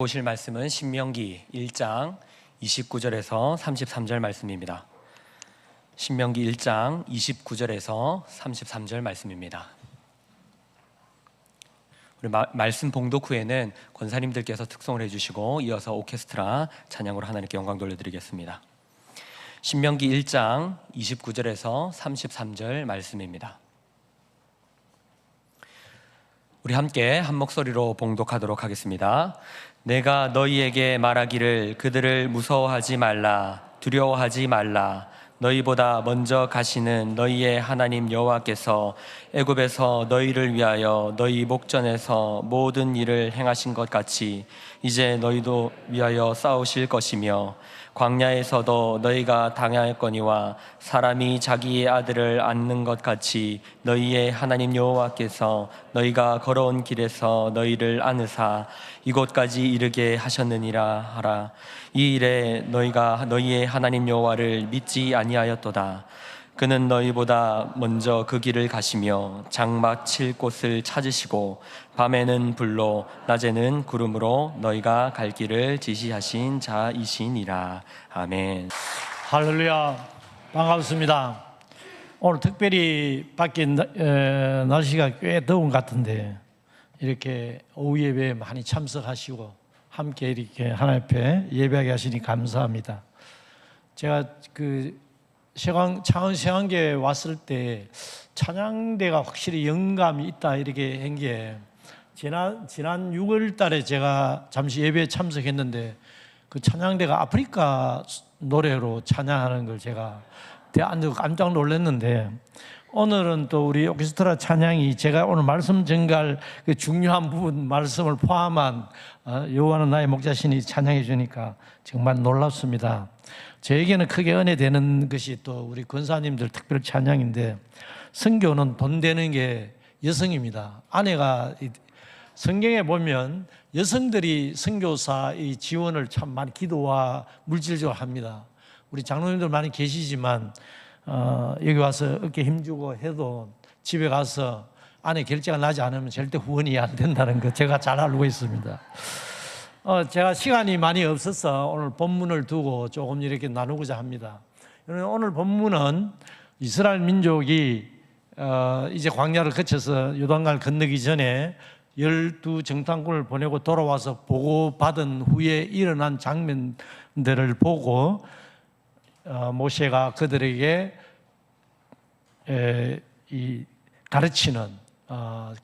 보실 말씀은 신명기 1장 29절에서 33절 말씀입니다. 신명기 1장 29절에서 33절 말씀입니다. 우리 말씀 봉독 후에는 권사님들께서 특송을 해주시고 이어서 오케스트라 찬양으로 하나님께 영광 돌려드리겠습니다. 신명기 1장 29절에서 33절 말씀입니다. 우리 함께 한 목소리로 봉독하도록 하겠습니다. 내가 너희에게 말하기를 그들을 무서워하지 말라, 두려워하지 말라. 너희보다 먼저 가시는 너희의 하나님 여호와께서 애굽에서 너희를 위하여 너희 목전에서 모든 일을 행하신 것 같이 이제 너희도 위하여 싸우실 것이며, 광야에서도 너희가 당하였거니와 사람이 자기의 아들을 안는 것 같이 너희의 하나님 여호와께서 너희가 걸어온 길에서 너희를 안으사 이곳까지 이르게 하셨느니라 하라. 이 일에 너희가 너희의 하나님 여호와를 믿지 아니하였도다. 그는 너희보다 먼저 그 길을 가시며 장막 칠 곳을 찾으시고 밤에는 불로 낮에는 구름으로 너희가 갈 길을 지시하신 자이시니라. 아멘. 할렐루야. 반갑습니다. 오늘 특별히 밖에 날씨가 꽤 더운 것 같은데 이렇게 오후 예배에 많이 참석하시고 함께 이렇게 하나님 앞에 예배하게 하시니 감사합니다. 제가 창원 세왕교회 왔을 때 찬양대가 확실히 영감이 있다 이렇게 한 게 지난 6월 달에 제가 잠시 예배에 참석했는데 그 찬양대가 아프리카 노래로 찬양하는 걸 제가 앉아서 깜짝 놀랐는데, 오늘은 또 우리 오케스트라 찬양이 제가 오늘 말씀 전갈 그 중요한 부분 말씀을 포함한 여호와는 나의 목자시니 찬양해 주니까 정말 놀랍습니다. 저에게는 크게 은혜되는 것이 또 우리 권사님들 특별 찬양인데, 선교는 돈 되는 게 여성입니다. 아내가 성경에 보면 여성들이 선교사 이 지원을 참 많이 기도와 물질적으로 합니다. 우리 장로님들 많이 계시지만 여기 와서 어깨 힘주고 해도 집에 가서 아내 결제가 나지 않으면 절대 후원이 안 된다는 거 제가 잘 알고 있습니다. 제가 시간이 많이 없어서 오늘 본문을 두고 조금 이렇게 나누고자 합니다. 오늘 본문은 이스라엘 민족이 이제 광야를 거쳐서 요단강을 건너기 전에 12정탐꾼을 보내고 돌아와서 보고받은 후에 일어난 장면들을 보고 모세가 그들에게 가르치는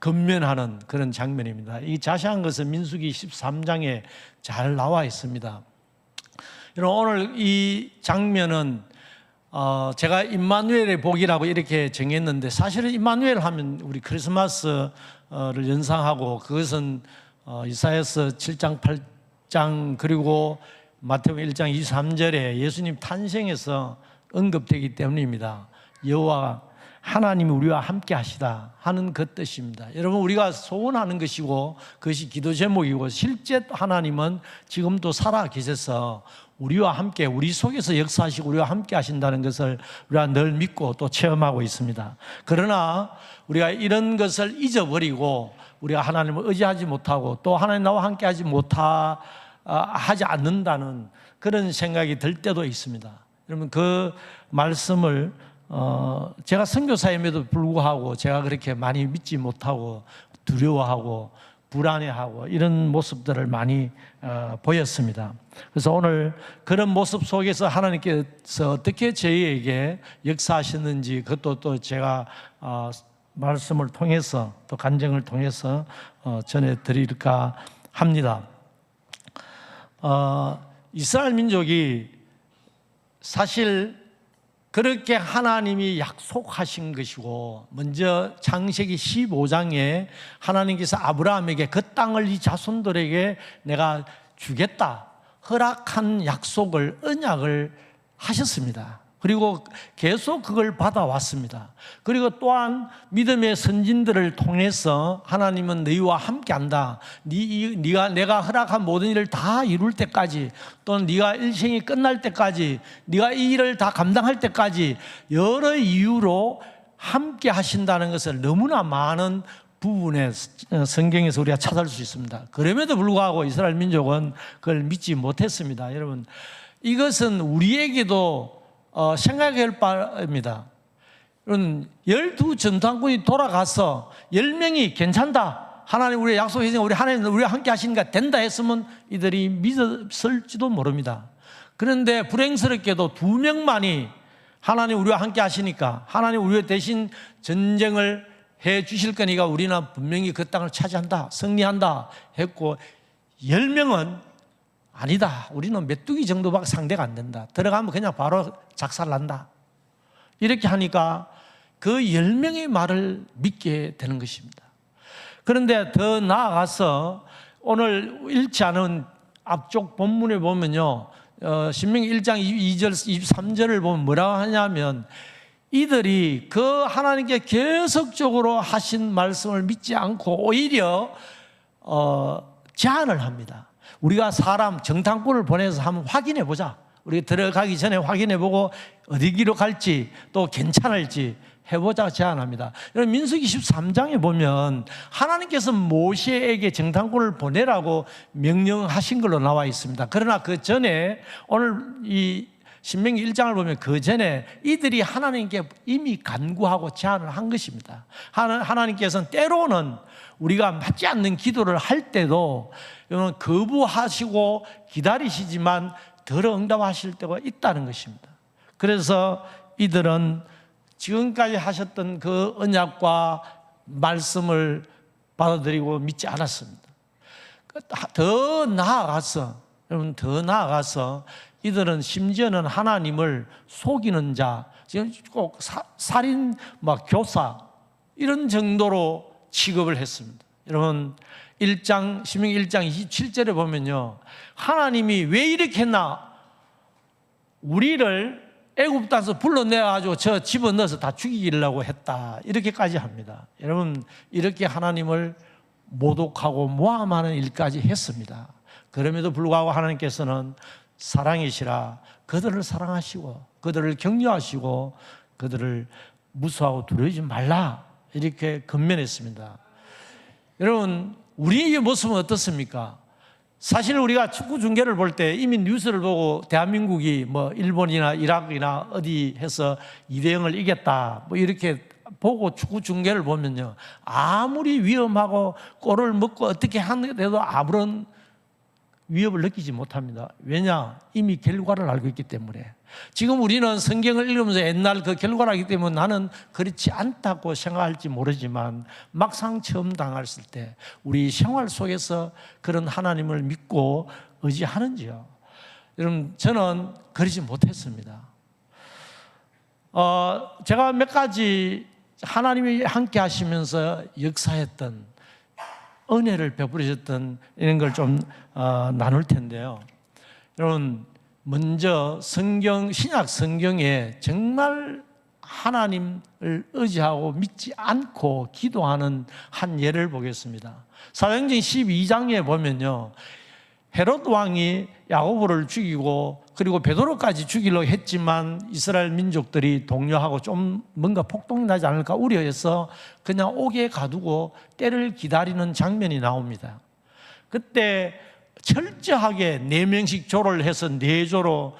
건면하는 그런 장면입니다. 이 자세한 것은 민수기 13장에 잘 나와 있습니다. 여러분, 오늘 이 장면은 제가 임마누엘의 복이라고 이렇게 정했는데, 사실은 임마누엘 하면 우리 크리스마스를 연상하고, 그것은 이사야서 7장 8장 그리고 마태복음 1장 23절에 예수님 탄생에서 언급되기 때문입니다. 여호와 하나님이 우리와 함께 하시다 하는 그 뜻입니다. 여러분, 우리가 소원하는 것이고 그것이 기도 제목이고, 실제 하나님은 지금도 살아 계셔서 우리와 함께, 우리 속에서 역사하시고 우리와 함께 하신다는 것을 우리가 늘 믿고 또 체험하고 있습니다. 그러나 우리가 이런 것을 잊어버리고 우리가 하나님을 의지하지 못하고 또 하나님 나와 함께 하지 않는다는 그런 생각이 들 때도 있습니다. 여러분, 그 말씀을 제가 선교사임에도 불구하고 제가 그렇게 많이 믿지 못하고 두려워하고 불안해하고 이런 모습들을 많이 보였습니다. 그래서 오늘 그런 모습 속에서 하나님께서 어떻게 저희에게 역사하셨는지, 그것도 또 제가 말씀을 통해서 또 간증을 통해서 전해드릴까 합니다. 이스라엘 민족이 사실 그렇게 하나님이 약속하신 것이고, 먼저 창세기 15장에 하나님께서 아브라함에게 그 땅을 이 자손들에게 내가 주겠다 허락한 약속을, 언약을 하셨습니다. 그리고 계속 그걸 받아왔습니다. 그리고 또한 믿음의 선진들을 통해서 하나님은 너희와 함께한다. 내가 허락한 모든 일을 다 이룰 때까지, 또는 네가 일생이 끝날 때까지, 네가 이 일을 다 감당할 때까지 여러 이유로 함께 하신다는 것을 너무나 많은 부분에 성경에서 우리가 찾아볼 수 있습니다. 그럼에도 불구하고 이스라엘 민족은 그걸 믿지 못했습니다. 여러분, 이것은 우리에게도 생각해야 할 바입니다. 여러분, 12 전투함군이 돌아가서 10명이 괜찮다, 하나님 우리의 약속했으니까 우리 하나님 우리와 함께 하시니까 된다 했으면 이들이 믿었을지도 모릅니다. 그런데 불행스럽게도 2명만이 하나님 우리와 함께 하시니까 하나님 우리 대신 전쟁을 해 주실 거니까 우리는 분명히 그 땅을 차지한다, 승리한다 했고, 10명은 아니다, 우리는 메뚜기 정도밖에 상대가 안 된다, 들어가면 그냥 바로 작살난다, 이렇게 하니까 그 10명의 말을 믿게 되는 것입니다. 그런데 더 나아가서 오늘 읽지 않은 앞쪽 본문에 보면요, 신명기 1장 22절 23절을 보면 뭐라고 하냐면, 이들이 그 하나님께 계속적으로 하신 말씀을 믿지 않고 오히려 제안을 합니다. 우리가 사람 정탐꾼을 보내서 한번 확인해 보자, 우리 들어가기 전에 확인해 보고 어디 길로 갈지 또 괜찮을지 해보자 제안합니다. 여러분, 민수기 13장에 보면 하나님께서 모세에게 정탐꾼을 보내라고 명령하신 걸로 나와 있습니다. 그러나 그 전에 오늘 이 신명기 1장을 보면 그 전에 이들이 하나님께 이미 간구하고 제안을 한 것입니다. 하나님께서는 때로는 우리가 맞지 않는 기도를 할 때도 거부하시고 기다리시지만 덜 응답하실 때가 있다는 것입니다. 그래서 이들은 지금까지 하셨던 그 언약과 말씀을 받아들이고 믿지 않았습니다. 더 나아가서, 여러분, 더 나아가서 이들은 심지어는 하나님을 속이는 자, 지금 꼭 살인, 교사 이런 정도로 취급을 했습니다. 여러분, 신명기 1장 27절에 보면요, 하나님이 왜 이렇게 했나, 우리를 애굽 땅에서 불러내가지고 저 집어넣어서 다 죽이려고 했다, 이렇게까지 합니다. 여러분, 이렇게 하나님을 모독하고 모함하는 일까지 했습니다. 그럼에도 불구하고 하나님께서는 사랑이시라 그들을 사랑하시고 그들을 격려하시고 그들을 무수하고 두려워하지 말라, 이렇게 건면했습니다. 여러분, 우리의 모습은 어떻습니까? 사실 우리가 축구 중계를 볼 때 이미 뉴스를 보고 대한민국이 일본이나 이라크나 어디 해서 2대0을 이겼다 이렇게 보고 축구 중계를 보면요, 아무리 위험하고 골을 먹고 어떻게 하는데도 아무런 위협을 느끼지 못합니다. 왜냐? 이미 결과를 알고 있기 때문에. 지금 우리는 성경을 읽으면서 옛날 그 결과를 알기 때문에 나는 그렇지 않다고 생각할지 모르지만 막상 처음 당했을 때 우리 생활 속에서 그런 하나님을 믿고 의지하는지요? 여러분, 저는 그러지 못했습니다. 제가 몇 가지 하나님이 함께 하시면서 역사했던 은혜를 베풀으셨던 이런 걸 좀 나눌 텐데요. 여러분, 먼저 신약 성경에 정말 하나님을 의지하고 믿지 않고 기도하는 한 예를 보겠습니다. 사도행전 12장에 보면요, 헤롯 왕이 야고보를 죽이고 그리고 베드로까지 죽이려고 했지만 이스라엘 민족들이 동요하고 좀 뭔가 폭동이 나지 않을까 우려해서 그냥 옥에 가두고 때를 기다리는 장면이 나옵니다. 그때 철저하게 4명씩 조를 해서 4조로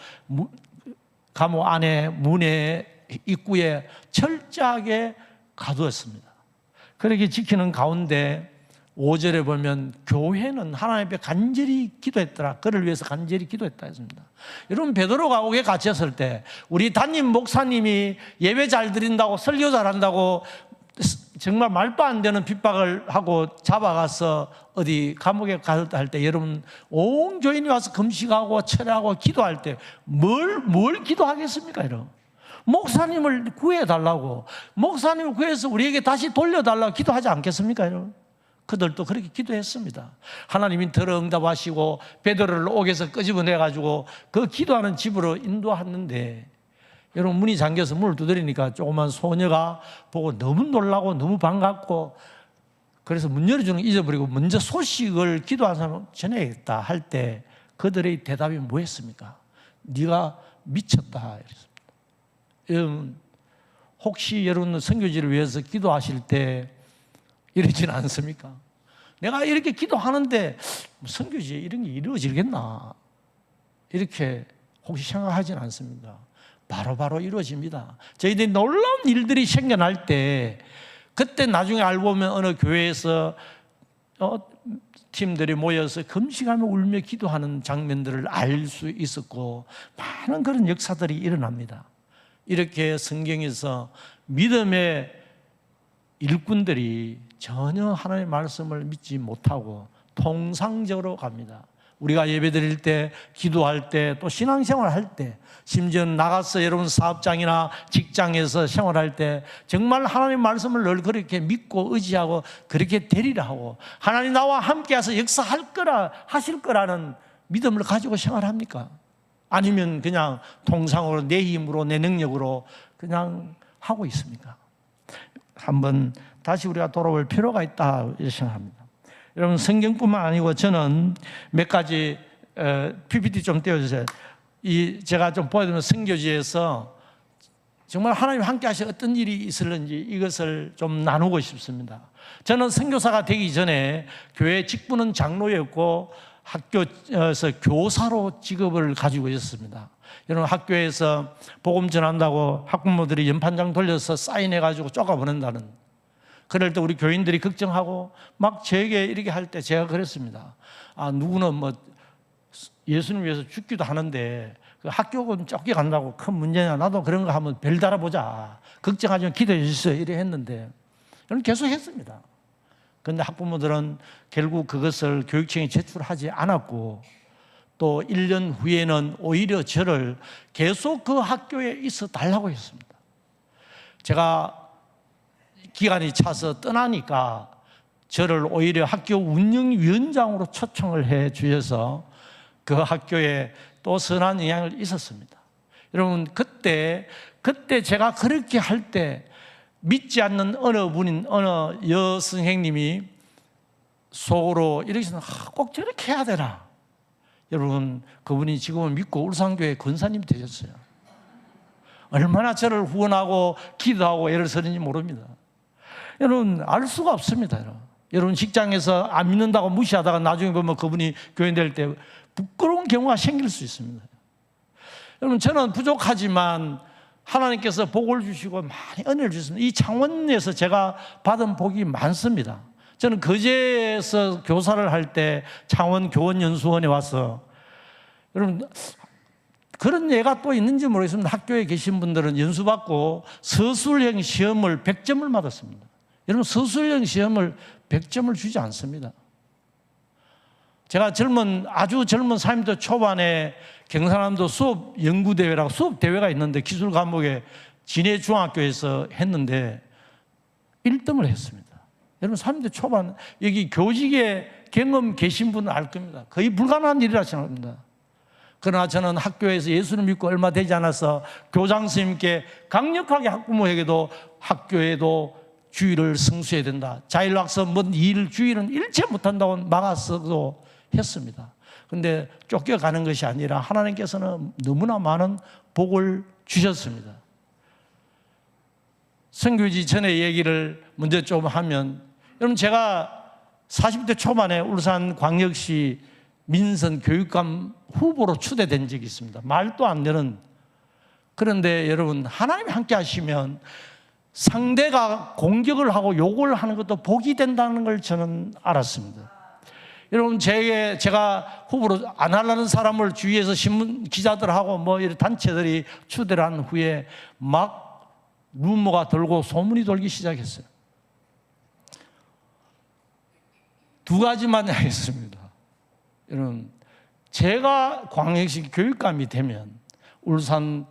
감옥 안에 문에 입구에 철저하게 가두었습니다. 그렇게 지키는 가운데 5절에 보면 교회는 하나님 앞에 간절히 기도했더라, 그를 위해서 간절히 기도했다 했습니다. 여러분, 베드로가 옥에 갇혔을 때 우리 담임 목사님이 예배 잘 드린다고 설교 잘한다고 정말 말도 안 되는 핍박을 하고 잡아가서 어디 감옥에 갈 때 여러분 온 교인이 와서 금식하고 철회하고 기도할 때 뭘 기도하겠습니까? 여러분, 목사님을 구해달라고, 목사님을 구해서 우리에게 다시 돌려달라고 기도하지 않겠습니까? 여러분, 그들도 그렇게 기도했습니다. 하나님이 들어 응답하시고 베드로를 옥에서 끄집어내가지고 그 기도하는 집으로 인도했는데, 여러분, 문이 잠겨서 문을 두드리니까 조그만 소녀가 보고 너무 놀라고 너무 반갑고, 그래서 문 열어주는 거 잊어버리고 먼저 소식을 기도한 사람 전해야겠다 할 때 그들의 대답이 뭐였습니까? 네가 미쳤다 이랬습니다. 여러분, 혹시 여러분 선교지를 위해서 기도하실 때 이러지는 않습니까? 내가 이렇게 기도하는데 선교지에 이런 게 이루어지겠나? 이렇게 혹시 생각하지는 않습니다. 바로바로 이루어집니다. 저희들이 놀라운 일들이 생겨날 때 그때 나중에 알고 보면 어느 교회에서 팀들이 모여서 금식하며 울며 기도하는 장면들을 알 수 있었고 많은 그런 역사들이 일어납니다. 이렇게 성경에서 믿음의 일꾼들이 전혀 하나님의 말씀을 믿지 못하고 통상적으로 갑니다. 우리가 예배드릴 때, 기도할 때, 또 신앙생활 할 때, 심지어 나가서 여러분 사업장이나 직장에서 생활할 때 정말 하나님의 말씀을 늘 그렇게 믿고 의지하고 그렇게 되리라 하고 하나님 나와 함께해서 역사할 거라 하실 거라는 믿음을 가지고 생활합니까? 아니면 그냥 통상으로 내 힘으로 내 능력으로 그냥 하고 있습니까? 한번 다시 우리가 돌아올 필요가 있다 이렇게 생각합니다. 여러분 성경뿐만 아니고 저는 몇 가지 PPT 좀 띄워주세요. 제가 좀 보여드리면 선교지에서 정말 하나님 함께 하셔 어떤 일이 있을는지 이것을 좀 나누고 싶습니다. 저는 선교사가 되기 전에 교회 직분은 장로였고 학교에서 교사로 직업을 가지고 있었습니다. 여러분 학교에서 복음 전한다고 학부모들이 연판장 돌려서 사인해가지고 쫓아보낸다는, 그럴 때 우리 교인들이 걱정하고 막 저에게 이렇게 할 때 제가 그랬습니다. 누구는 뭐 예수님 위해서 죽기도 하는데 그 학교금 쫓겨간다고 큰 문제냐, 나도 그런 거 하면 별 달아보자, 걱정하지 마, 기도해 주세요 이래 했는데 저는 계속 했습니다. 그런데 학부모들은 결국 그것을 교육청에 제출하지 않았고 또 1년 후에는 오히려 저를 계속 그 학교에 있어 달라고 했습니다. 제가 기간이 차서 떠나니까 저를 오히려 학교 운영위원장으로 초청을 해 주셔서 그 학교에 또 선한 영향을 있었습니다. 여러분 그때 제가 그렇게 할 때 믿지 않는 어느 분인 어느 여선생님이 속으로 이렇게 꼭 저렇게 해야 되나. 여러분 그분이 지금은 믿고 울산교회 권사님이 되셨어요. 얼마나 저를 후원하고 기도하고 애를 쓰는지 모릅니다. 여러분 알 수가 없습니다. 여러분 직장에서 안 믿는다고 무시하다가 나중에 보면 그분이 교인 될 때 부끄러운 경우가 생길 수 있습니다. 여러분 저는 부족하지만 하나님께서 복을 주시고 많이 은혜를 주셨습니다. 이 창원에서 제가 받은 복이 많습니다. 저는 거제에서 교사를 할 때 창원 교원연수원에 와서, 여러분 그런 예가 또 있는지 모르겠습니다. 학교에 계신 분들은 연수받고 서술형 시험을 100점을 받았습니다. 여러분 서술형 시험을 100점을 주지 않습니다. 제가 아주 젊은 40대 초반에 경상남도 수업 연구대회라고 수업대회가 있는데 기술 과목에 진해중학교에서 했는데 1등을 했습니다. 여러분 30대 초반, 여기 교직에 경험 계신 분은 알 겁니다. 거의 불가능한 일이라 생각합니다. 그러나 저는 학교에서 예수를 믿고 얼마 되지 않아서 교장 선생님께 강력하게 학부모에게도 학교에도 주의를 성수해야 된다, 자율학습 주의는 일체 못한다고 막아서도 했습니다. 그런데 쫓겨가는 것이 아니라 하나님께서는 너무나 많은 복을 주셨습니다. 선교지 전에 얘기를 먼저 좀 하면, 여러분 제가 40대 초반에 울산광역시 민선 교육감 후보로 추대된 적이 있습니다. 말도 안 되는. 그런데 여러분 하나님이 함께 하시면 상대가 공격을 하고 욕을 하는 것도 복이 된다는 걸 저는 알았습니다. 여러분 제가 후보로 안 하려는 사람을 주위에서 신문 기자들하고 뭐 이런 단체들이 추대를 한 후에 막 루머가 돌고 소문이 돌기 시작했어요. 두 가지만 하겠습니다. 여러분 제가 광역시 교육감이 되면 울산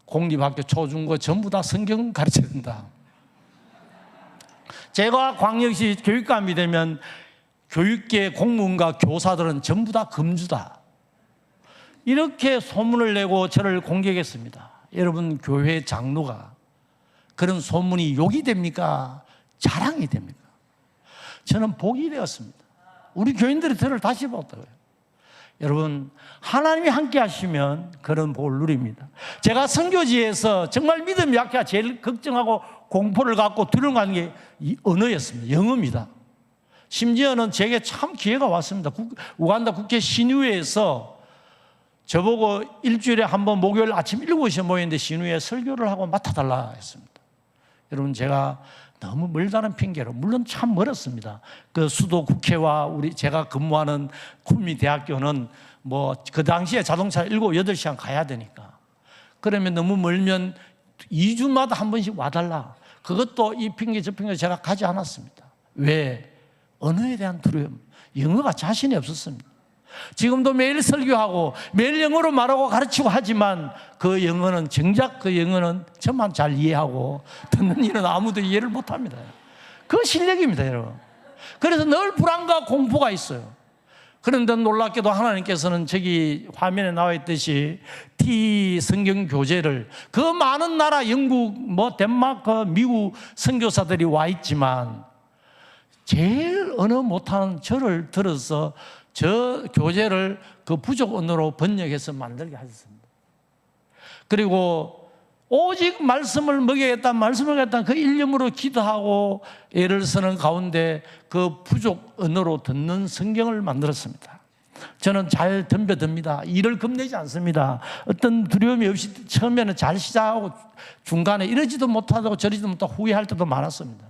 공립학교 초중고 전부 다 성경 가르쳐야 된다. 제가 광역시 교육감이 되면 교육계 공무원과 교사들은 전부 다 금주다. 이렇게 소문을 내고 저를 공격했습니다. 여러분 교회 장로가 그런 소문이 욕이 됩니까? 자랑이 됩니까? 저는 복이 되었습니다. 우리 교인들이 저를 다시 봤다고요. 여러분, 하나님이 함께 하시면 그런 복을 누립니다. 제가 선교지에서 정말 믿음이 약해 제일 걱정하고 공포를 갖고 두려움 가는 게 이 언어였습니다. 영어입니다. 심지어는 제게 참 기회가 왔습니다. 우간다 국회 신의회에서 저보고 일주일에 한 번 목요일 아침 7시에 모이는데 신의회에 설교를 하고 맡아달라 했습니다. 여러분, 제가 너무 멀다는 핑계로, 물론 참 멀었습니다. 그 수도 국회와 제가 근무하는 군미 대학교는 뭐 그 당시에 자동차 7, 8시간 가야 되니까. 그러면 너무 멀면 2주마다 한 번씩 와달라. 그것도 이 핑계 저 핑계 제가 가지 않았습니다. 왜? 언어에 대한 두려움. 영어가 자신이 없었습니다. 지금도 매일 설교하고 매일 영어로 말하고 가르치고 하지만 그 영어는 정작 그 영어는 저만 잘 이해하고 듣는 이는 아무도 이해를 못합니다. 그 실력입니다, 여러분. 그래서 늘 불안과 공포가 있어요. 그런데 놀랍게도 하나님께서는 저기 화면에 나와 있듯이 T 성경 교재를 그 많은 나라 영국, 뭐 덴마크, 미국 선교사들이 와 있지만 제일 언어 못하는 저를 들어서 저 교재를 그 부족 언어로 번역해서 만들게 하셨습니다. 그리고 오직 말씀을 먹여야겠다, 말씀을 갖다 그 일념으로 기도하고 애를 쓰는 가운데 그 부족 언어로 듣는 성경을 만들었습니다. 저는 잘 덤벼듭니다. 일을 겁내지 않습니다. 어떤 두려움이 없이 처음에는 잘 시작하고 중간에 이러지도 못하고 저러지도 못하고 후회할 때도 많았습니다.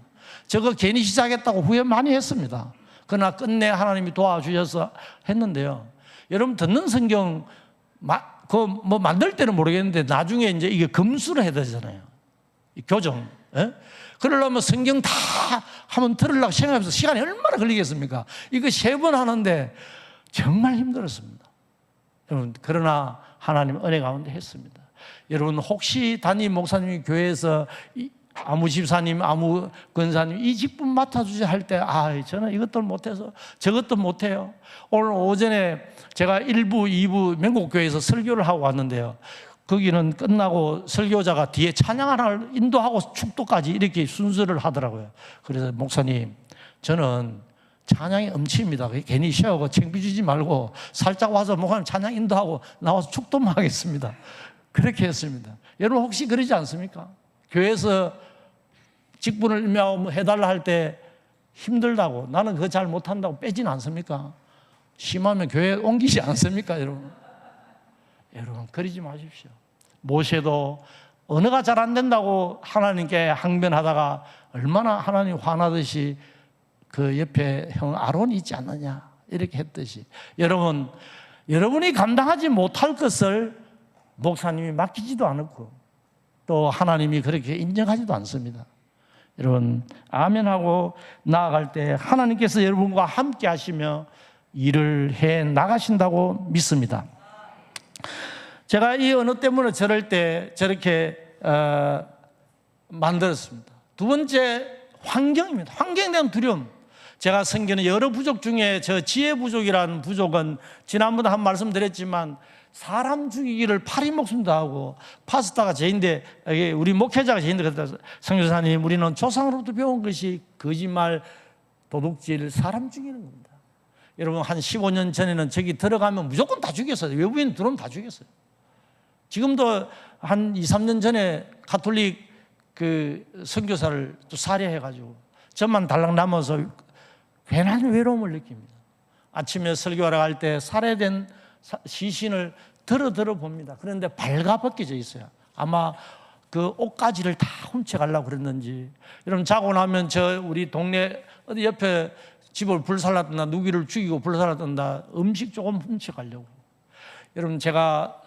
저거 괜히 시작했다고 후회 많이 했습니다. 그러나 끝내 하나님이 도와주셔서 했는데요. 여러분, 듣는 성경 뭐 만들 때는 모르겠는데 나중에 이제 이게 검수를 해야 되잖아요. 교정. 예? 그러려면 성경 다 한번 들으려고 생각하면서 시간이 얼마나 걸리겠습니까? 이거 3번 하는데 정말 힘들었습니다. 여러분, 그러나 하나님 은혜 가운데 했습니다. 여러분, 혹시 담임 목사님이 교회에서 아무 집사님, 아무 권사님 이 직분 맡아주지 할 때 저는 이것도 못해서 저것도 못해요. 오늘 오전에 제가 1부, 2부 명곡교회에서 설교를 하고 왔는데요. 거기는 끝나고 설교자가 뒤에 찬양 하나를 인도하고 축도까지 이렇게 순서를 하더라고요. 그래서 목사님, 저는 찬양이 엄치입니다. 괜히 쉬어가고 창피주지 말고 살짝 와서 목사님 찬양 인도하고 나와서 축도만 하겠습니다. 그렇게 했습니다. 여러분, 혹시 그러지 않습니까? 교회에서 직분을 임명하고 해달라 할 때 힘들다고, 나는 그거 잘 못한다고 빼진 않습니까? 심하면 교회 옮기지 않습니까, 여러분? 여러분, 그러지 마십시오. 모세도 언어가 잘 안 된다고 하나님께 항변하다가 얼마나 하나님 화나듯이 그 옆에 형 아론이 있지 않느냐 이렇게 했듯이, 여러분, 여러분이 감당하지 못할 것을 목사님이 맡기지도 않고 또 하나님이 그렇게 인정하지도 않습니다. 여러분, 아멘하고 나아갈 때 하나님께서 여러분과 함께 하시며 일을 해 나가신다고 믿습니다. 제가 이 언어 때문에 저럴 때 저렇게 만들었습니다. 두 번째, 환경입니다. 환경에 대한 두려움. 제가 섬기는 여러 부족 중에 저 지혜 부족이라는 부족은 지난번에 한 말씀 드렸지만 사람 죽이기를 파리 목숨도 하고, 파스타가 제인데 우리 목회자가 제인데 그랬다. 선교사님, 우리는 조상으로부터 배운 것이 거짓말, 도둑질, 사람 죽이는 겁니다. 여러분, 한 15년 전에는 저기 들어가면 무조건 다 죽였어요. 외부인 들어오면 다 죽였어요. 지금도 한 2, 3년 전에 가톨릭 그 선교사를 또 살해해가지고 저만 달랑 남아서 괜한 외로움을 느낍니다. 아침에 설교하러 갈 때 살해된 시신을 들어 봅니다. 그런데 발가벗겨져 있어요. 아마 그 옷가지를 다 훔쳐가려고 그랬는지. 여러분, 자고 나면 우리 동네 어디 옆에 집을 불살랐던다, 누기를 죽이고 불살랐던다, 음식 조금 훔쳐가려고. 여러분, 제가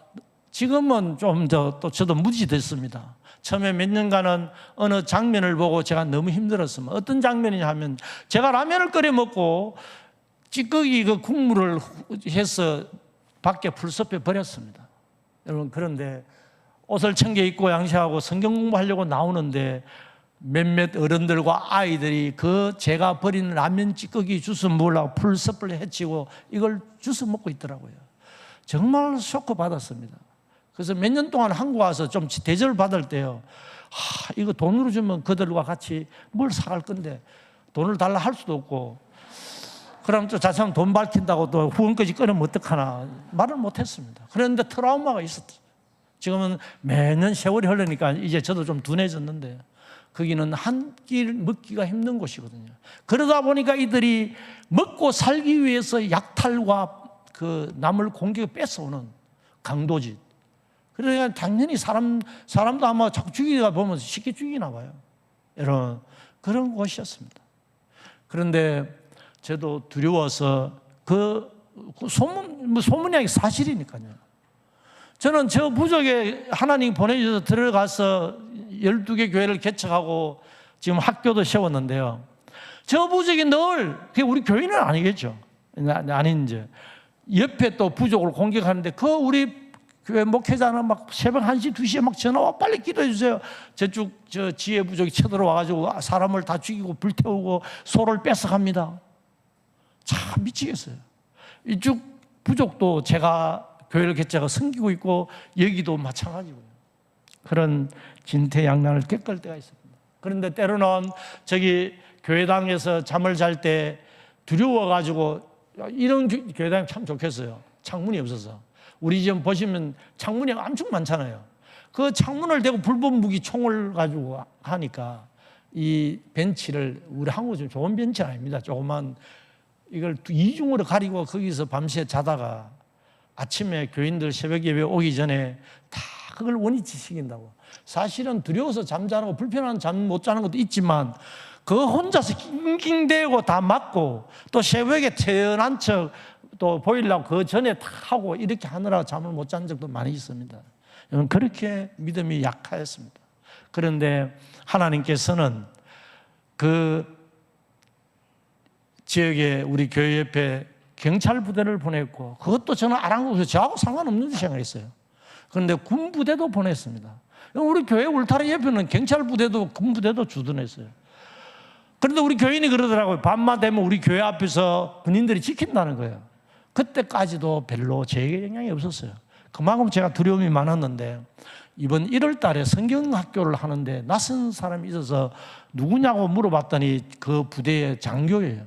지금은 좀 더 또 저도 무지됐습니다. 처음에 몇 년간은 어느 장면을 보고 제가 너무 힘들었습니다. 어떤 장면이냐 하면, 제가 라면을 끓여 먹고 찌꺼기 그 국물을 해서 밖에 풀숲에 버렸습니다. 여러분, 그런데 옷을 챙겨 입고 양식하고 성경 공부하려고 나오는데 몇몇 어른들과 아이들이 그 제가 버린 라면 찌꺼기 주워 먹으려고 풀숲을 헤치고 이걸 주워 먹고 있더라고요. 정말 쇼크 받았습니다. 그래서 몇 년 동안 한국 와서 좀 대접을 받을 때요, 이거 돈으로 주면 그들과 같이 뭘 사갈 건데 돈을 달라 할 수도 없고, 그럼 또 자칫하면 돈 밝힌다고 또 후원까지 끊으면 어떡하나 말을 못했습니다. 그런데 트라우마가 있었죠. 지금은 매년 세월이 흐르니까 이제 저도 좀 둔해졌는데 거기는 한 끼 먹기가 힘든 곳이거든요. 그러다 보니까 이들이 먹고 살기 위해서 약탈과 그 남을 공격에 뺏어오는 강도짓. 그러니까 당연히 사람도 아마 자꾸 죽이다 보면 쉽게 죽이나 봐요. 이런 그런 곳이었습니다. 그런데 저도 두려워서 소문이 아니라 사실이니까요. 저는 저 부족에 하나님 보내주셔서 들어가서 12개 교회를 개척하고 지금 학교도 세웠는데요. 저 부족이 늘, 우리 교인은 아니겠죠. 아닌지. 옆에 또 부족을 공격하는데 우리 교회 목회자는 막 새벽 1시, 2시에 막 전화와 빨리 기도해 주세요. 저 지혜 부족이 쳐들어와가지고 사람을 다 죽이고 불태우고 소를 뺏어갑니다. 참 미치겠어요. 이쪽 부족도 제가 교회를 개척하고 섬기고 있고 여기도 마찬가지고요. 그런 진퇴양난을 겪을 때가 있습니다. 그런데 때로는 저기 교회당에서 잠을 잘 때 두려워가지고 이런 교회당이 참 좋겠어요. 창문이 없어서. 우리 지금 보시면 창문이 엄청 많잖아요. 그 창문을 대고 불법 무기 총을 가지고 하니까 이 벤치를 우리 한국은 좀 좋은 벤치 아닙니다. 조그만 이걸 이중으로 가리고 거기서 밤새 자다가 아침에 교인들 새벽 예배 오기 전에 다 그걸 원위치 시킨다고. 사실은 두려워서 잠자고 불편한 잠 못 자는 것도 있지만 그 혼자서 낑낑대고 다 맞고 또 새벽에 태어난 척 또 보이려고 그 전에 다 하고 이렇게 하느라 잠을 못 잔 적도 많이 있습니다. 그렇게 믿음이 약하였습니다. 그런데 하나님께서는 그 지역에 우리 교회 옆에 경찰 부대를 보냈고 그것도 저는 아랑곳에서 저하고 상관없는 데 생각했어요. 그런데 군 부대도 보냈습니다. 우리 교회 울타리 옆에는 경찰 부대도 군 부대도 주둔했어요. 그런데 우리 교인이 그러더라고요. 밤만 되면 우리 교회 앞에서 군인들이 지킨다는 거예요. 그때까지도 별로 제게 영향이 없었어요. 그만큼 제가 두려움이 많았는데 이번 1월 달에 성경학교를 하는데 낯선 사람이 있어서 누구냐고 물어봤더니 그 부대의 장교예요.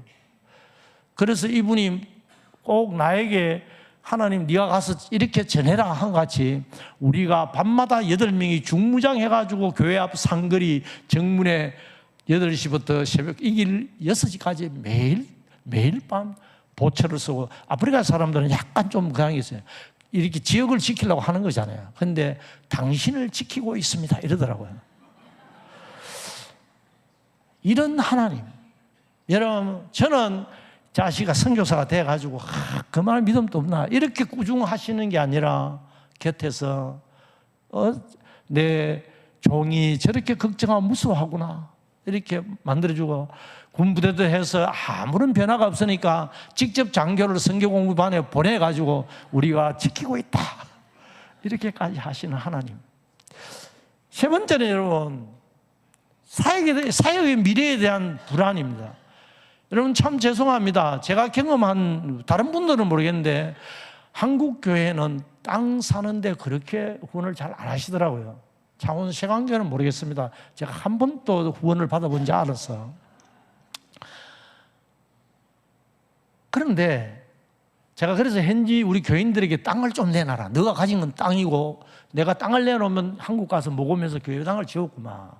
그래서 이분이 꼭 나에게 하나님 네가 가서 이렇게 전해라 한 같이 우리가 밤마다 8명이 중무장해가지고 교회 앞 상거리 정문에 8시부터 새벽 이길 6시까지 매일 밤 보초를 쓰고 아프리카 사람들은 약간 좀 그런 게 있어요. 이렇게 지역을 지키려고 하는 거잖아요. 그런데 당신을 지키고 있습니다 이러더라고요. 이런 하나님. 여러분 저는 자식이 선교사가 돼가지고 그만한 믿음도 없나 이렇게 꾸중하시는 게 아니라 곁에서 내 종이 저렇게 걱정하고 무서워하구나 이렇게 만들어주고 군부대도 해서 아무런 변화가 없으니까 직접 장교를 성경공부반에 보내가지고 우리가 지키고 있다 이렇게까지 하시는 하나님. 세 번째는 여러분 사역의 미래에 대한 불안입니다. 여러분 참 죄송합니다. 제가 경험한 다른 분들은 모르겠는데 한국 교회는 땅 사는데 그렇게 후원을 잘 안 하시더라고요. 창원 세강교회는 모르겠습니다. 제가 한 번도 후원을 받아본지 알아서. 그런데 제가 그래서 현지 우리 교인들에게 땅을 좀 내놔라. 너가 가진 건 땅이고 내가 땅을 내놓으면 한국 가서 먹으면서 교회당을 지었구만.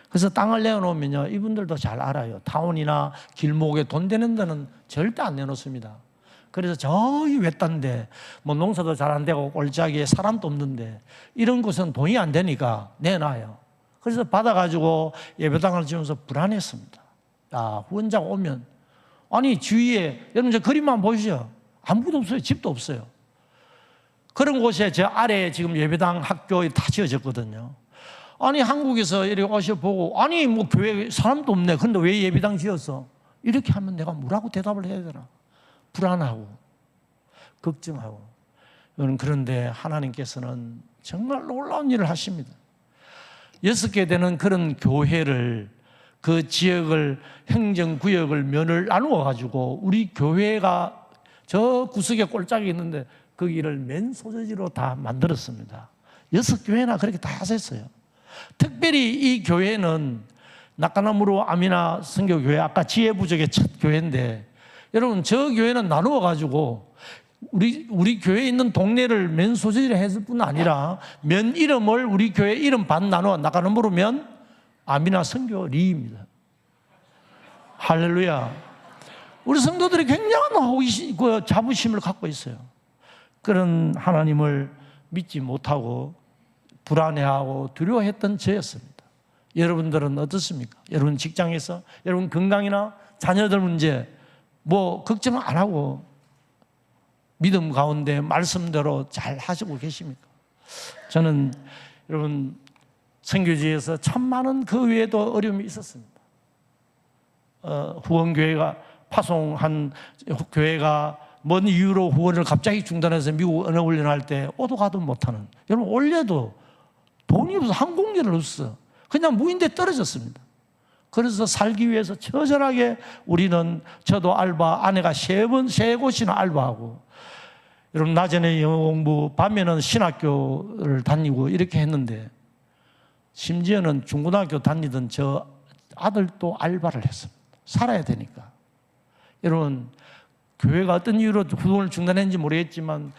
그래서 땅을 내놓으면요 이분들도 잘 알아요. 타운이나 길목에 돈 되는 데는 절대 안 내놓습니다. 그래서 저기 외딴데 뭐 농사도 잘 안 되고 골짜기에 사람도 없는데 이런 곳은 돈이 안 되니까 내놔요. 그래서 받아가지고 예배당을 지으면서 불안했습니다. 후원자가 오면 아니 주위에 여러분 저 그림만 보시죠. 아무것도 없어요. 집도 없어요. 그런 곳에 저 아래에 지금 예배당 학교에 다 지어졌거든요. 아니 한국에서 이렇게 오셔보고 아니 뭐 교회 사람도 없네. 근데 왜 예배당 지었어? 이렇게 하면 내가 뭐라고 대답을 해야 되나? 불안하고 걱정하고. 그런데 하나님께서는 정말 놀라운 일을 하십니다. 6개 되는 그런 교회를 그 지역을 행정구역을 면을 나누어 가지고 우리 교회가 저 구석에 꼴짝이 있는데 거기를 맨 소재지로 다 만들었습니다. 6교회나 그렇게 다 하셨어요. 특별히 이 교회는 낙가나무로 아미나 선교교회 아까 지혜부족의 첫 교회인데 여러분, 저 교회는 나누어 가지고 우리 교회에 있는 동네를 면소지를 했을 뿐 아니라 면 이름을 우리 교회 이름 반 나누어 나가는 부르면 아미나 선교 리입니다. 할렐루야. 우리 성도들이 굉장한 호기심, 자부심을 갖고 있어요. 그런 하나님을 믿지 못하고 불안해하고 두려워했던 저였습니다. 여러분들은 어떻습니까? 여러분 직장에서, 여러분 건강이나 자녀들 문제 뭐 걱정 안 하고 믿음 가운데 말씀대로 잘 하시고 계십니까? 저는 여러분 선교지에서 참 많은 그 외에도 어려움이 있었습니다. 후원교회가 파송한 교회가 뭔 이유로 후원을 갑자기 중단해서 미국 언어훈련할 때 오도 가도 못하는, 여러분 올려도 돈이 없어, 항공기를 없어, 그냥 무인대 떨어졌습니다. 그래서 살기 위해서 처절하게 우리는, 저도 알바, 아내가 세 곳이나 알바하고, 여러분 낮에는 영어 공부, 밤에는 신학교를 다니고 이렇게 했는데, 심지어는 중고등학교 다니던 저 아들도 알바를 했습니다. 살아야 되니까. 여러분 교회가 어떤 이유로 후원을 중단했는지 모르겠지만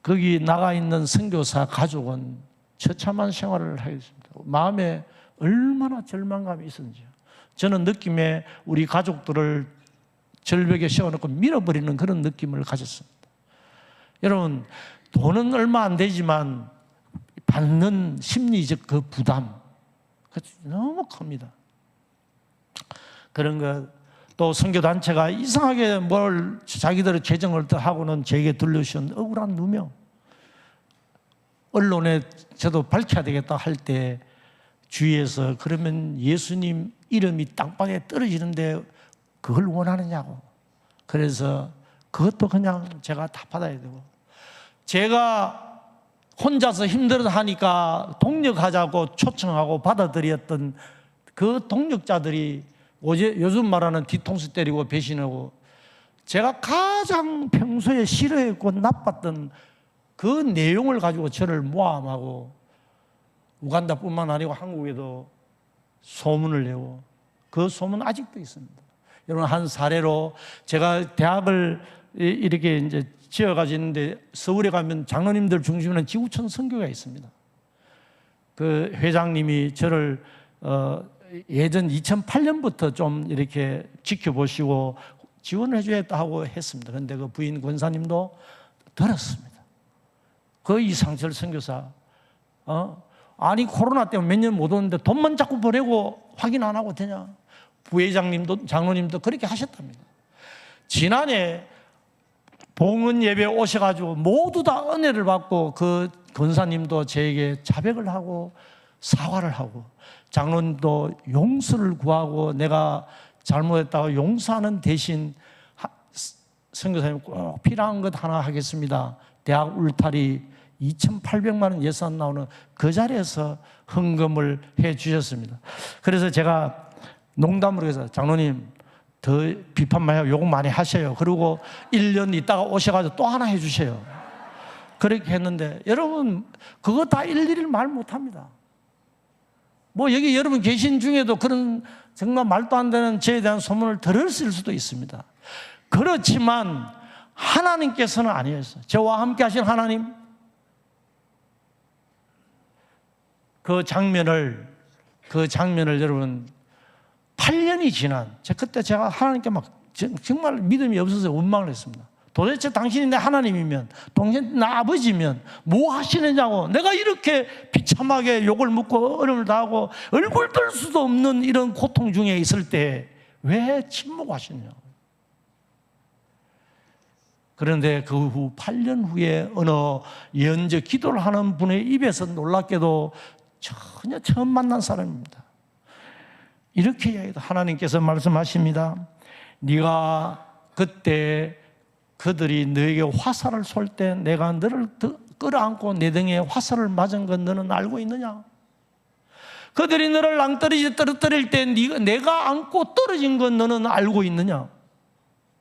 거기 나가 있는 선교사 가족은 처참한 생활을 하겠습니다. 마음에 얼마나 절망감이 있었는지요. 저는 느낌에 우리 가족들을 절벽에 세워놓고 밀어버리는 그런 느낌을 가졌습니다. 여러분 돈은 얼마 안 되지만 받는 심리적 그 부담 너무 큽니다. 그런 것, 또 선교단체가 이상하게 뭘 자기들의 재정을 하고는 제게 들려주신 억울한 누명, 언론에 저도 밝혀야 되겠다 할 때 주위에서 그러면 예수님 이름이 땅방에 떨어지는데 그걸 원하느냐고, 그래서 그것도 그냥 제가 다 받아야 되고, 제가 혼자서 힘들어 하니까 동력하자고 초청하고 받아들였던 그 동력자들이 요즘 말하는 뒤통수 때리고 배신하고, 제가 가장 평소에 싫어했고 나빴던 그 내용을 가지고 저를 모함하고 우간다뿐만 아니고 한국에도 소문을 내고, 그 소문 아직도 있습니다. 여러분 한 사례로, 제가 대학을 이렇게 이제 지어가지고 있는데 서울에 가면 장로님들 중심으로 지구촌 선교가 있습니다. 그 회장님이 저를 예전 2008년부터 좀 이렇게 지켜보시고 지원을 해줘야겠다 하고 했습니다. 그런데 그 부인 권사님도 들었습니다. 그 이상철 선교사, 아니 코로나 때문에 몇 년 못 오는데 돈만 자꾸 보내고 확인 안 하고 되냐? 부회장님도 장로님도 그렇게 하셨답니다. 지난해 봉헌 예배 오셔가지고 모두 다 은혜를 받고, 그 권사님도 저에게 자백을 하고 사과를 하고, 장로님도 용서를 구하고 내가 잘못했다고 용서하는 대신 선교사님 꼭 필요한 것 하나 하겠습니다. 대학 울타리 2,800만 원 예산 나오는 그 자리에서 헌금을 해 주셨습니다. 그래서 제가 농담으로 해서 장로님 더 비판 많이 하고 욕 많이 하셔요. 그리고 1년 있다가 오셔가지고 또 하나 해 주세요. 그렇게 했는데 여러분 그거 다 일일이 말 못합니다. 뭐 여기 여러분 계신 중에도 그런 정말 말도 안 되는 죄에 대한 소문을 들었을 수도 있습니다. 그렇지만 하나님께서는 아니었어요. 저와 함께 하신 하나님, 그 장면을 여러분 8년이 지난, 그때 제가 하나님께 막 정말 믿음이 없어서 원망을 했습니다. 도대체 당신이 내 하나님이면, 당신 나 아버지면 뭐 하시느냐고, 내가 이렇게 비참하게 욕을 먹고 어려움을 당하고 얼굴 들 수도 없는 이런 고통 중에 있을 때 왜 침묵하시느냐고. 그런데 그 후 8년 후에 어느 예언적 기도를 하는 분의 입에서 놀랍게도 전혀 처음 만난 사람입니다. 이렇게 이야기해도 하나님께서 말씀하십니다. 네가 그때 그들이 너에게 화살을 쏠 때 내가 너를 끌어안고 내 등에 화살을 맞은 건 너는 알고 있느냐? 그들이 너를 낭떠러지 떨어뜨릴 때 내가 안고 떨어진 건 너는 알고 있느냐?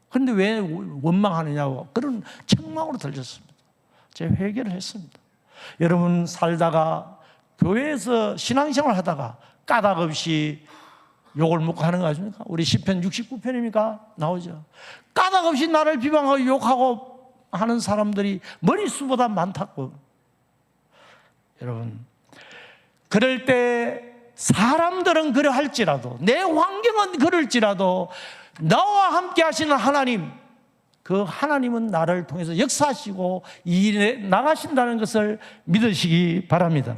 그런데 왜 원망하느냐고 그런 책망으로 들렸습니다. 제가 회개를 했습니다. 여러분 살다가 교회에서 신앙생활 하다가 까닭 없이 욕을 먹고 하는 거 아십니까? 우리 시편 69편입니까? 나오죠. 까닭없이 나를 비방하고 욕하고 하는 사람들이 머릿수보다 많다고. 여러분, 그럴 때 사람들은 그러할지라도, 내 환경은 그럴지라도 나와 함께 하시는 하나님, 그 하나님은 나를 통해서 역사하시고 일해 나가신다는 것을 믿으시기 바랍니다.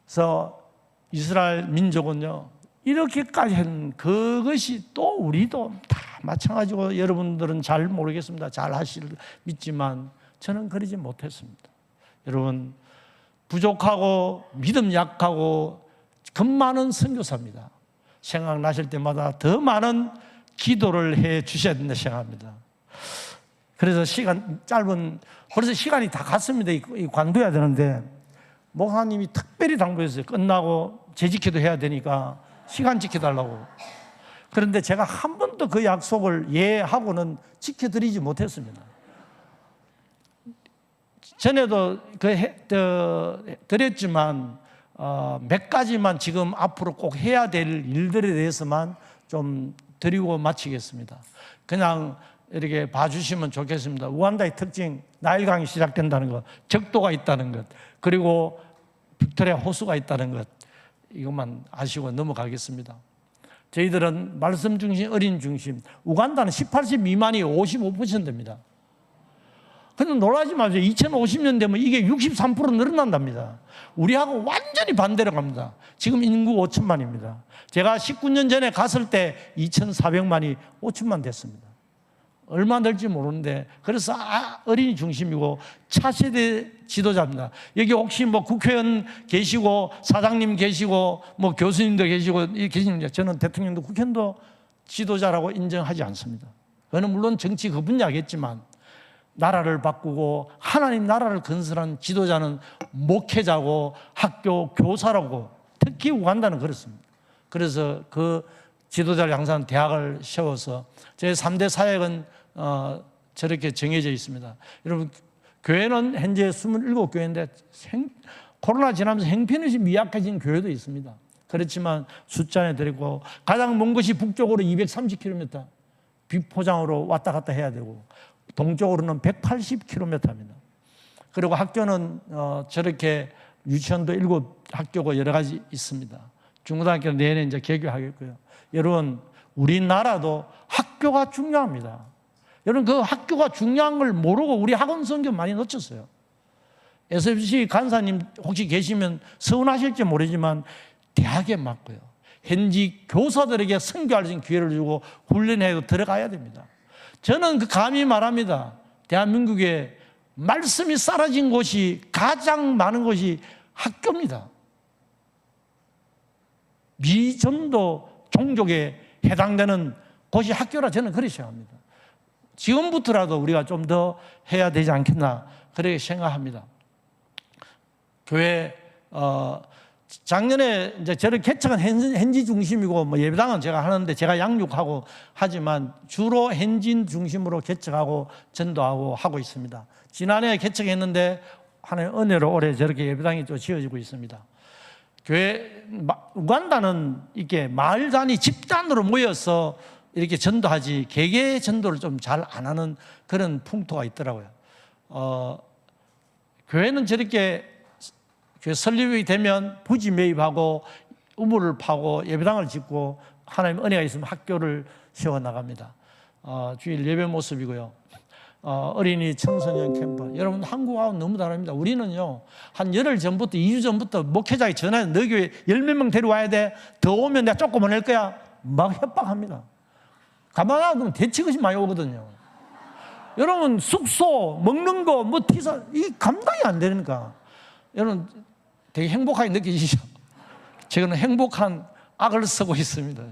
그래서 이스라엘 민족은요, 이렇게까지 한 그것이 또 우리도 다 마찬가지고, 여러분들은 잘 모르겠습니다. 잘 하실 믿지만 저는 그러지 못했습니다. 여러분, 부족하고 믿음 약하고 겁 많은 선교사입니다. 생각나실 때마다 더 많은 기도를 해 주셔야 된다 생각합니다. 그래서 벌써 시간이 다 갔습니다. 관둬야 되는데 목사님이 특별히 당부했어요. 끝나고 재직기도 해야 되니까 시간 지켜달라고. 그런데 제가 한 번도 그 약속을 하고는 지켜드리지 못했습니다. 전에도 드렸지만 몇 가지만 지금 앞으로 꼭 해야 될 일들에 대해서만 좀 드리고 마치겠습니다. 그냥 이렇게 봐주시면 좋겠습니다. 우간다의 특징, 나일강이 시작된다는 것, 적도가 있다는 것, 그리고 빅토리아 호수가 있다는 것, 이것만 아시고 넘어가겠습니다. 저희들은 말씀 중심, 어린 중심. 우간다는 18세 미만이 55%입니다. 근데 놀라지 마세요. 2050년 되면 이게 63% 늘어난답니다. 우리하고 완전히 반대로 갑니다. 지금 인구 5천만입니다. 제가 19년 전에 갔을 때 2,400만이 5천만 됐습니다. 얼마 될지 모르는데, 그래서 어린이 중심이고 차세대 지도자입니다. 여기 혹시 뭐 국회의원 계시고 사장님 계시고 뭐 교수님도 계시고 계십니다. 저는 대통령도 국회의원도 지도자라고 인정하지 않습니다. 그는 물론 정치 그 분야겠지만 나라를 바꾸고 하나님 나라를 건설한 지도자는 목회자고 학교 교사라고, 특히 우간다는 그렇습니다. 그래서 그 지도자를 항상 대학을 세워서 제 3대 사역은 저렇게 정해져 있습니다. 여러분, 교회는 현재 27교회인데 코로나 지나면서 형편없이 미약해진 교회도 있습니다. 그렇지만 숫자에 드리고, 가장 먼 것이 북쪽으로 230km 비포장으로 왔다 갔다 해야 되고, 동쪽으로는 180km입니다. 그리고 학교는 저렇게 유치원도 7학교고 여러 가지 있습니다. 중고등학교는 내년에 이제 개교하겠고요. 여러분, 우리나라도 학교가 중요합니다. 여러분, 그 학교가 중요한 걸 모르고 우리 학원 선교 많이 놓쳤어요. SFC 간사님 혹시 계시면 서운하실지 모르지만 대학에 맞고요, 현지 교사들에게 선교할 수 있는 기회를 주고 훈련해도 들어가야 됩니다. 저는 감히 말합니다. 대한민국에 말씀이 사라진 곳이 가장 많은 곳이 학교입니다. 미전도 종족에 해당되는 곳이 학교라 저는 그렇게 생각합니다. 지금부터라도 우리가 좀 더 해야 되지 않겠나 그렇게 생각합니다. 교회 작년에 이제 저를 개척은 현지 중심이고 뭐 예배당은 제가 하는데 제가 양육하고 하지만 주로 현지 중심으로 개척하고 전도하고 하고 있습니다. 지난해 개척했는데 하나님의 은혜로 올해 저렇게 예배당이 또 지어지고 있습니다. 교회 우간다는 이렇게 마을 단위 집단으로 모여서 이렇게 전도하지 개개 전도를 좀 잘 안 하는 그런 풍토가 있더라고요. 교회는 저렇게 설립이 되면 부지 매입하고 우물을 파고 예배당을 짓고 하나님의 은혜가 있으면 학교를 세워나갑니다. 주일 예배 모습이고요. 어린이 청소년 캠프. 여러분, 한국하고 너무 다릅니다. 우리는요, 한 열흘 전부터, 2주 전부터 목회자에 전화해서 너 교회 10몇 명 데려와야 돼. 더 오면 내가 쫓고 보낼 거야. 막 협박합니다. 가만히 놔두면 대치것이 많이 오거든요. 여러분, 숙소, 먹는 거, 뭐 티사, 이게 감당이 안 되니까. 여러분, 되게 행복하게 느끼시죠? 저는 행복한 악을 쓰고 있습니다.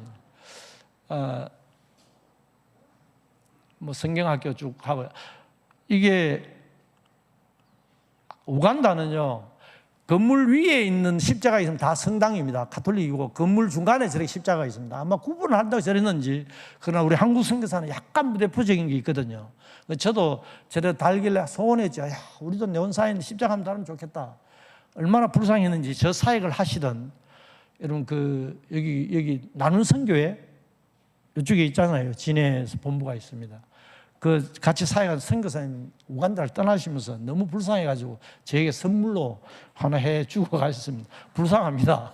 뭐 성경학교 쭉 하고, 이게 우간다는요, 건물 위에 있는 십자가 있으면 다 성당입니다. 가톨릭이고, 건물 중간에 저렇게 십자가가 있습니다. 아마 구분을 한다고 저랬는지, 그러나 우리 한국 선교사는 약간 대표적인 게 있거든요. 저도 저래 달길래 소원했죠. 야, 우리도 네온사인 십자가 한번 달으면 좋겠다. 얼마나 불쌍했는지 저 사역을 하시던 여러분 여기 나눔 선교회 이쪽에 있잖아요. 진해에서 본부가 있습니다. 그 같이 사역한 선교사님 우간다를 떠나시면서 너무 불쌍해가지고 저에게 선물로 하나 해주고 가셨습니다. 불쌍합니다.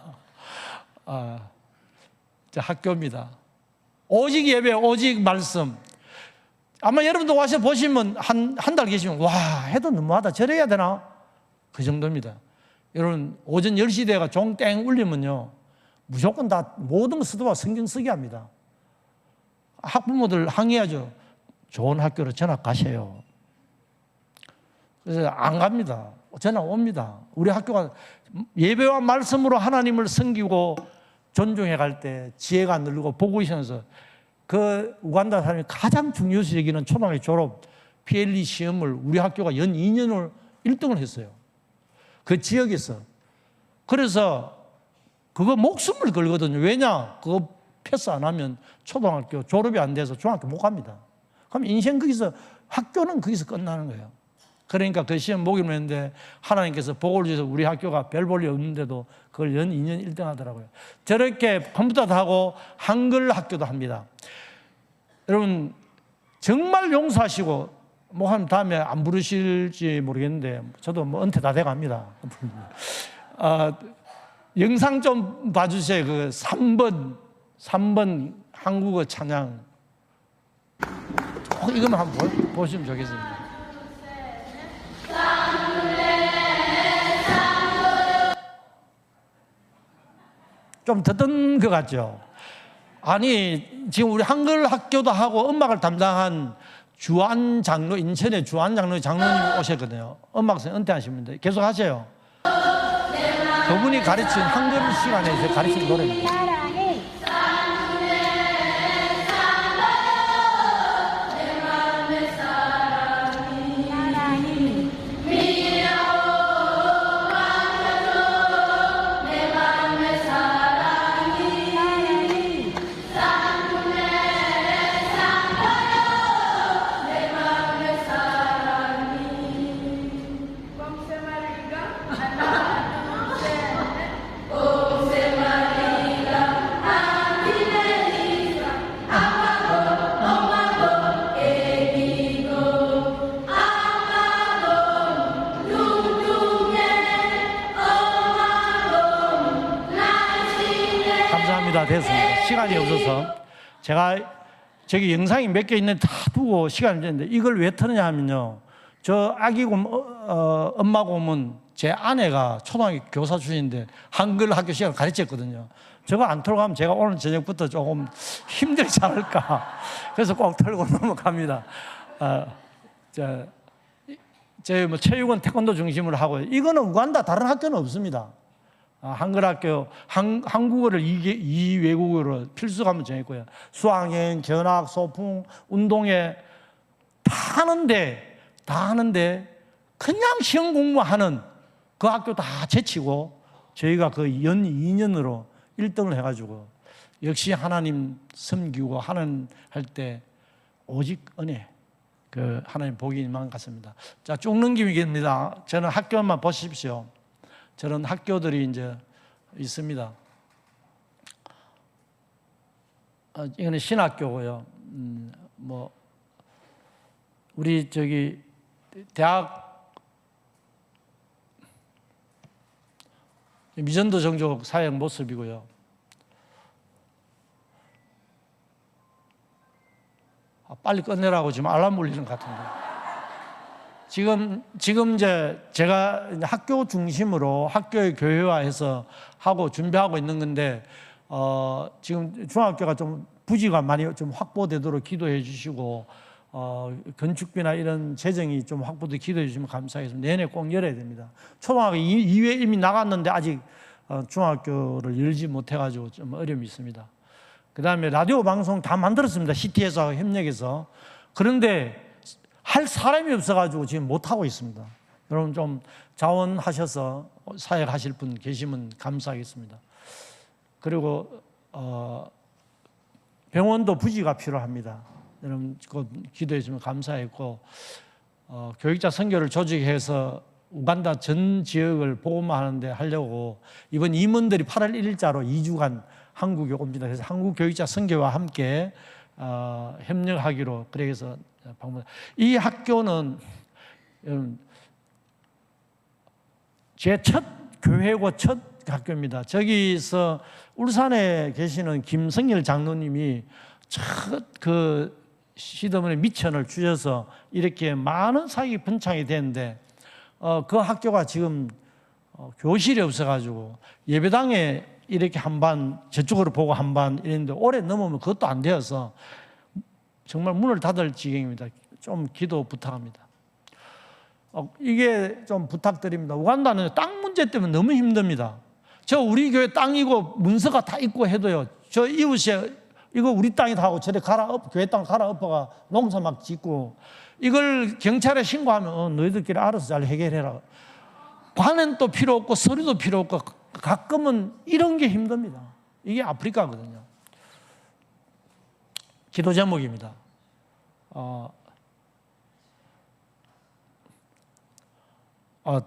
학교입니다. 오직 예배, 오직 말씀. 아마 여러분도 와서 보시면 한 달 계시면 와 해도 너무하다 저래야 되나? 그 정도입니다. 여러분 오전 10시 대가 종 땡 울리면요 무조건 다 모든 수도와 성경 쓰게 합니다. 학부모들 항의하죠. 좋은 학교로 전학 가세요. 그래서 안 갑니다. 전학 옵니다. 우리 학교가 예배와 말씀으로 하나님을 섬기고 존중해 갈 때 지혜가 늘고 보고 있으면서 그 우간다 사람이 가장 중요시 여기는 초등학교 졸업 PLE 시험을 우리 학교가 연 2년을 1등을 했어요. 그 지역에서. 그래서 그거 목숨을 걸거든요. 왜냐? 그거 패스 안 하면 초등학교 졸업이 안 돼서 중학교 못 갑니다. 그럼 인생 거기서 학교는 거기서 끝나는 거예요. 그러니까 그 시험 보기로 했는데 하나님께서 복을 주셔서 우리 학교가 별 볼 일 없는데도 그걸 연 2년 1등 하더라고요. 저렇게 컴퓨터도 하고 한글 학교도 합니다. 여러분 정말 용서하시고 뭐 한 다음에 안 부르실지 모르겠는데 저도 뭐 은퇴 다 돼갑니다. 영상 좀 봐주세요. 그 3번 한국어 찬양 이거만 한번 보시면 좋겠습니다. 좀 듣던 것 같죠? 아니 지금 우리 한글 학교도 하고 음악을 담당한 주한 장로, 인천의 주한 장로님 오셨거든요. 음악생 은퇴하신 분들 계속 하세요. 그분이 가르친 한글 시간에 가르친 노래입니다. 됐습니다. 시간이 없어서 제가 저기 영상이 몇 개 있는데 다 두고 시간이 됐는데 이걸 왜 터느냐 하면요. 저 아기곰 엄마곰은 제 아내가 초등학교 교사 출신인데 한글 학교 시간을 가르쳤거든요. 저거 안 털고 가면 제가 오늘 저녁부터 조금 힘들지 않을까. 그래서 꼭 털고 넘어갑니다. 제 뭐 체육은 태권도 중심으로 하고요. 이거는 우간다 다른 학교는 없습니다. 한글 학교, 한국어를 2외국어로 필수 과목 정했고요. 수학여행, 견학, 소풍, 운동회 다 하는데 그냥 시험 공부하는 그 학교 다 제치고 저희가 그 연 2년으로 1등을 해가지고 역시 하나님 섬기고 하는 할 때 오직 은혜, 그 하나님 복이만 같습니다. 자, 쭉 넘기겠습니다. 저는 학교만 보십시오. 저런 학교들이 이제 있습니다. 이거는 신학교고요. 뭐 우리 저기 대학 미전도 종족 사역 모습이고요. 빨리 끝내라고 지금 알람 울리는 것 같은데. 지금 이제 제가 학교 중심으로 학교의 교회화해서 하고 준비하고 있는 건데, 지금 중학교가 좀 부지가 많이 좀 확보되도록 기도해 주시고, 건축비나 이런 재정이 좀 확보돼 기도해 주시면 감사하겠습니다. 내년에 꼭 열어야 됩니다. 초등학교 2회 이미 나갔는데 아직 중학교를 열지 못해가지고 좀 어려움이 있습니다. 그 다음에 라디오 방송 다 만들었습니다. CT에서 협력해서. 그런데 할 사람이 없어가지고 지금 못하고 있습니다. 여러분 좀 자원하셔서 사역하실 분 계시면 감사하겠습니다. 그리고 병원도 부지가 필요합니다. 여러분 기도해 주시면 감사했고, 교육자 선교를 조직해서 우간다 전 지역을 보고만 하는데 하려고 이번 임원들이 8월 1일자로 2주간 한국에 옵니다. 그래서 한국 교육자 선교와 함께 협력하기로 그래서 방문. 이 학교는 제 첫 교회고 첫 학교입니다. 저기서 울산에 계시는 김성열 장로님이 첫 그 시드문에 미천을 주셔서 이렇게 많은 사역이 번창이 되는데 그 학교가 지금 교실이 없어가지고 예배당에 이렇게 한 반 저쪽으로 보고 한 반 이랬는데 올해 넘으면 그것도 안 되어서 정말 문을 닫을 지경입니다. 좀 기도 부탁합니다. 이게 좀 부탁드립니다. 우간다는 땅 문제 때문에 너무 힘듭니다. 저 우리 교회 땅이고 문서가 다 있고 해도요. 저 이웃에 이거 우리 땅이다 하고 저래 교회 땅 갈아엎어가 농사 막 짓고 이걸 경찰에 신고하면 너희들끼리 알아서 잘 해결해라. 관은또 필요 없고 서류도 필요 없고 가끔은 이런 게 힘듭니다. 이게 아프리카거든요. 기도 제목입니다.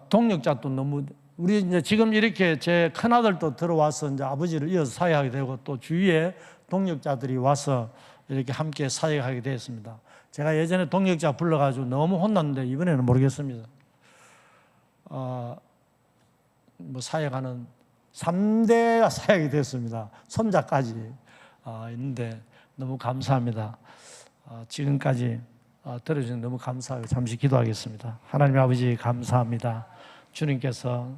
동력자도 너무 우리 이제 지금 이렇게 제 큰아들도 들어와서 이제 아버지를 이어서 사역하게 되고 또 주위에 동력자들이 와서 이렇게 함께 사역하게 되었습니다. 제가 예전에 동력자 불러가지고 너무 혼났는데 이번에는 모르겠습니다. 뭐 사역하는 3대가 사역이 됐습니다. 손자까지 있는데 너무 감사합니다. 지금까지 들어주셔서 너무 감사하고 잠시 기도하겠습니다. 하나님 아버지 감사합니다. 주님께서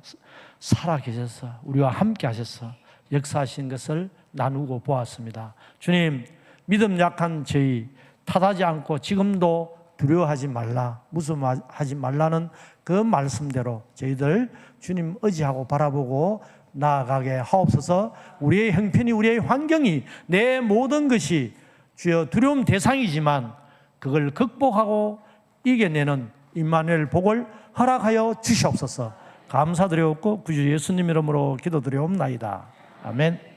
살아계셔서 우리와 함께 하셔서 역사하신 것을 나누고 보았습니다. 주님, 믿음 약한 저희 탓하지 않고 지금도 두려워하지 말라, 무서워하지 말라는 그 말씀대로 저희들 주님 의지하고 바라보고 나아가게 하옵소서. 우리의 형편이, 우리의 환경이, 내 모든 것이 주여 두려움 대상이지만 그걸 극복하고 이겨내는 임마누엘 복을 허락하여 주시옵소서. 감사드리옵고 구주 예수님 이름으로 기도드리옵나이다. 아멘.